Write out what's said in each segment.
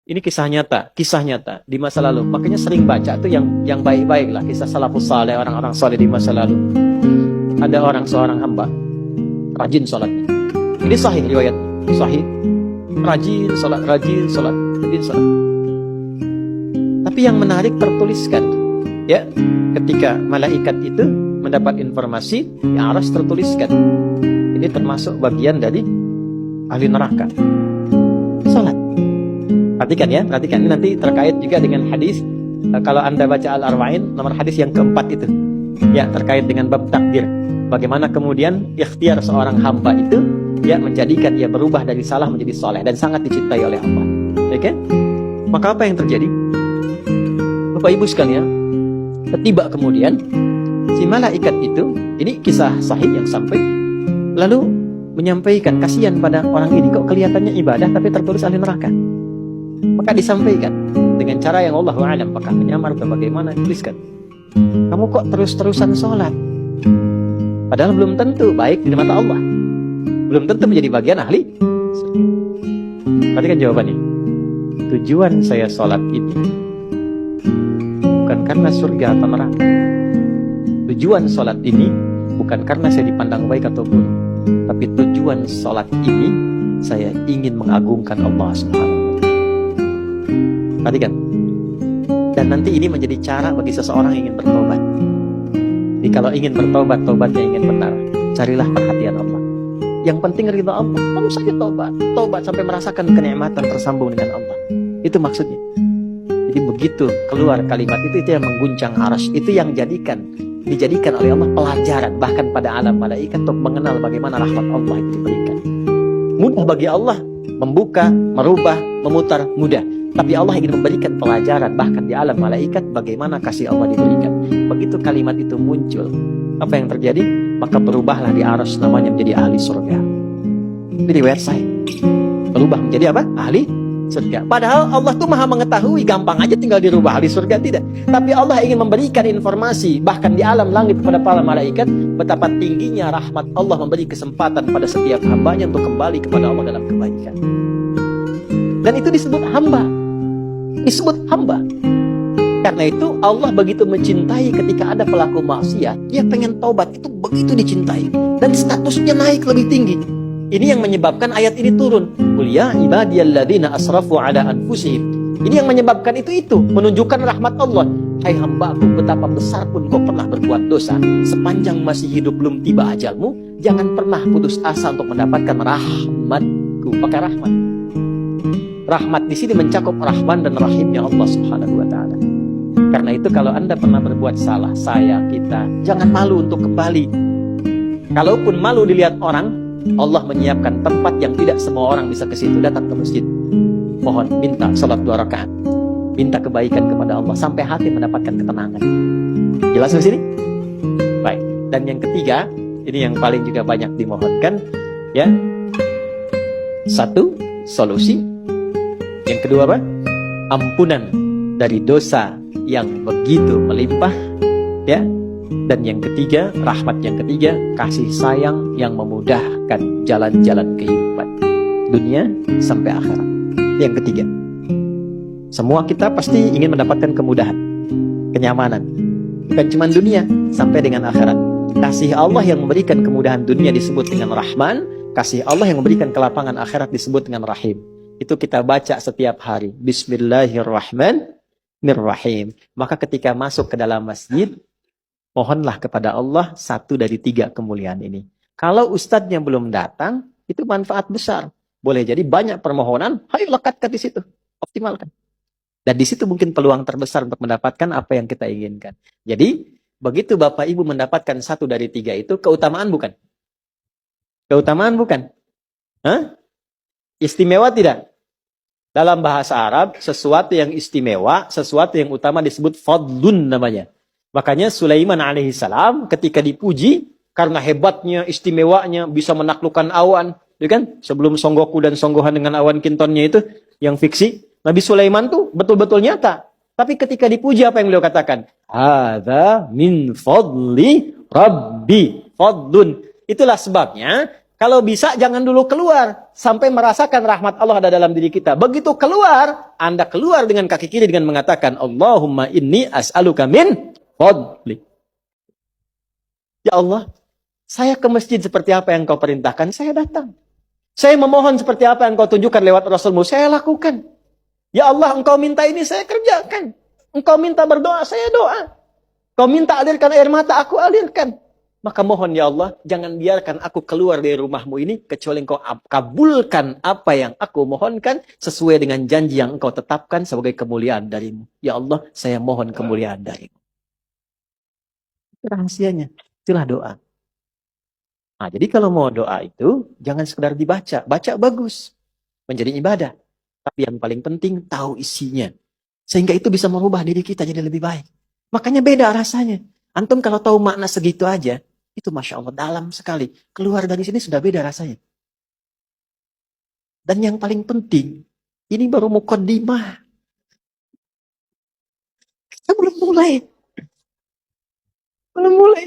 Ini kisah nyata di masa lalu. Makanya sering baca tuh yang baik-baik lah, kisah salafus saleh, orang-orang saleh di masa lalu. Ada seorang hamba rajin sholatnya. Ini sahih riwayat, sahih. Rajin sholat. Tapi yang menarik tertuliskan, ya, ketika malaikat itu mendapat informasi, yang harus tertuliskan. Ini termasuk bagian dari ahli neraka. Sholat. Perhatikan ya, perhatikan. Ini nanti terkait juga dengan hadis. Kalau Anda baca Al-Arba'in, nomor hadis yang keempat itu, ya, terkait dengan bab takdir. Bagaimana kemudian ikhtiar seorang hamba itu, ya, menjadikan ia berubah dari salah menjadi soleh dan sangat dicintai oleh Allah. Oke? Maka apa yang terjadi? Bapak Ibu sekalian, tiba kemudian si malaikat itu, ini kisah sahih yang sampai, lalu menyampaikan kasihan pada orang ini, kok kelihatannya ibadah tapi tertulis ahli neraka. Maka disampaikan dengan cara yang Allahu a'lam, apakah menyamar atau bagaimana, dituliskan, kamu kok terus-terusan sholat, padahal belum tentu baik di mata Allah, belum tentu menjadi bagian ahli surga. Perhatikan jawabannya. Tujuan saya sholat ini bukan karena surga atau neraka. Tujuan sholat ini bukan karena saya dipandang baik atau buruk, tapi tujuan sholat ini saya ingin mengagungkan Allah Subhanahu wa Ta'ala. Perhatikan. Dan nanti ini menjadi cara bagi seseorang yang ingin bertobat. Jadi kalau ingin bertobat, tobatnya ingin benar, carilah perhatian Allah. Yang penting ridha Allah. Terus saja tobat sampai merasakan kenikmatan tersambung dengan Allah. Itu maksudnya. Jadi begitu keluar kalimat itu yang mengguncang arsy, itu yang dijadikan oleh Allah pelajaran bahkan pada alam malaikat untuk mengenal bagaimana rahmat Allah itu diberikan. Mudah bagi Allah membuka, merubah, memutar, mudah. Tapi Allah ingin memberikan pelajaran bahkan di alam malaikat bagaimana kasih Allah diberikan. Begitu kalimat itu muncul, apa yang terjadi? Maka berubahlah di arsy namanya menjadi ahli surga. Ini riwayat sahih. Berubah menjadi apa? Ahli surga. Padahal Allah tuh maha mengetahui, gampang aja tinggal dirubah ahli surga, tidak. Tapi Allah ingin memberikan informasi bahkan di alam langit kepada para malaikat betapa tingginya rahmat Allah memberi kesempatan pada setiap hambanya untuk kembali kepada Allah dalam kebaikan. Dan itu disebut hamba. Karena itu Allah begitu mencintai ketika ada pelaku maksiat, dia pengen taubat, itu begitu dicintai dan statusnya naik lebih tinggi. Ini yang menyebabkan ayat ini turun. Qul ya ibadiyalladzina asrafu ala anfusihim. Ini yang menyebabkan itu menunjukkan rahmat Allah. Hai hambaku, betapa besar pun kau pernah berbuat dosa, sepanjang masih hidup belum tiba ajalmu, jangan pernah putus asa untuk mendapatkan rahmatku. Pakai rahmat. Rahmat di sini mencakup Rahman dan Rahimnya Allah Subhanahu wa Ta'ala. Karena itu kalau Anda pernah berbuat salah, kita jangan malu untuk kembali. Kalaupun malu dilihat orang, Allah menyiapkan tempat yang tidak semua orang bisa ke situ. Datang ke masjid, mohon minta salat 2 rakaat, minta kebaikan kepada Allah sampai hati mendapatkan ketenangan. Jelas di sini? Baik. Dan yang ketiga, ini yang paling juga banyak dimohonkan, ya. 1, solusi. Yang kedua apa? Ampunan dari dosa yang begitu melimpah, ya. Dan yang ketiga, rahmat yang ketiga, kasih sayang yang memudahkan jalan-jalan kehidupan dunia sampai akhirat. Yang ketiga, semua kita pasti ingin mendapatkan kemudahan, kenyamanan, bukan cuma dunia, sampai dengan akhirat. Kasih Allah yang memberikan kemudahan dunia disebut dengan Rahman, kasih Allah yang memberikan kelapangan akhirat disebut dengan Rahim. Itu kita baca setiap hari. Bismillahirrahmanirrahim. Maka ketika masuk ke dalam masjid, mohonlah kepada Allah 1 dari 3 kemuliaan ini. Kalau ustadznya belum datang, itu manfaat besar. Boleh jadi banyak permohonan, ayo lekatkan di situ, optimalkan. Dan di situ mungkin peluang terbesar untuk mendapatkan apa yang kita inginkan. Jadi, begitu Bapak Ibu mendapatkan 1 dari 3 itu, keutamaan bukan? Keutamaan bukan? Hah? Istimewa tidak? Dalam bahasa Arab, sesuatu yang istimewa, sesuatu yang utama disebut fadlun namanya. Makanya Sulaiman alaihissalam ketika dipuji karena hebatnya, istimewanya, bisa menaklukkan awan, ya kan? Sebelum Songgoku dan Songgohan dengan awan kintonnya itu yang fiksi, Nabi Sulaiman tuh betul-betul nyata. Tapi ketika dipuji apa yang beliau katakan? Hadza min fadli Rabbi. Fadlun. Itulah sebabnya Kalau bisa jangan dulu keluar sampai merasakan rahmat Allah ada dalam diri kita. Begitu keluar, Anda keluar dengan kaki kiri dengan mengatakan Allahumma inni as'aluka min fadlik. Ya Allah, saya ke masjid seperti apa yang kau perintahkan, saya datang. Saya memohon seperti apa yang kau tunjukkan lewat Rasulmu, saya lakukan. Ya Allah, engkau minta ini, saya kerjakan. Engkau minta berdoa, saya doa. Kau minta alirkan air mata, aku alirkan. Maka mohon ya Allah, jangan biarkan aku keluar dari rumahmu ini, kecuali engkau kabulkan apa yang aku mohonkan, sesuai dengan janji yang engkau tetapkan sebagai kemuliaan darimu. Ya Allah, saya mohon kemuliaan darimu. Rahasianya, itulah doa. Nah, jadi kalau mau doa itu, jangan sekedar dibaca. Baca bagus, menjadi ibadah. Tapi yang paling penting, tahu isinya. Sehingga itu bisa merubah diri kita jadi lebih baik. Makanya beda rasanya. Antum kalau tahu makna segitu aja, itu Masya Allah dalam sekali. Keluar dari sini sudah beda rasanya. Dan yang paling penting, ini baru mukaddimah. Kita belum mulai. Belum mulai.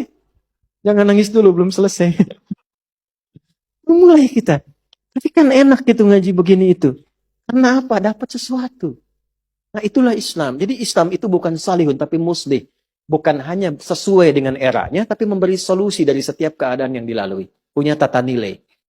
Jangan nangis dulu, belum selesai. Belum mulai kita. Tapi kan enak gitu ngaji begini itu. Karena apa? Dapat sesuatu. Nah itulah Islam. Jadi Islam itu bukan salihun tapi muslih. Bukan hanya sesuai dengan eranya, tapi memberi solusi dari setiap keadaan yang dilalui. Punya tata nilai.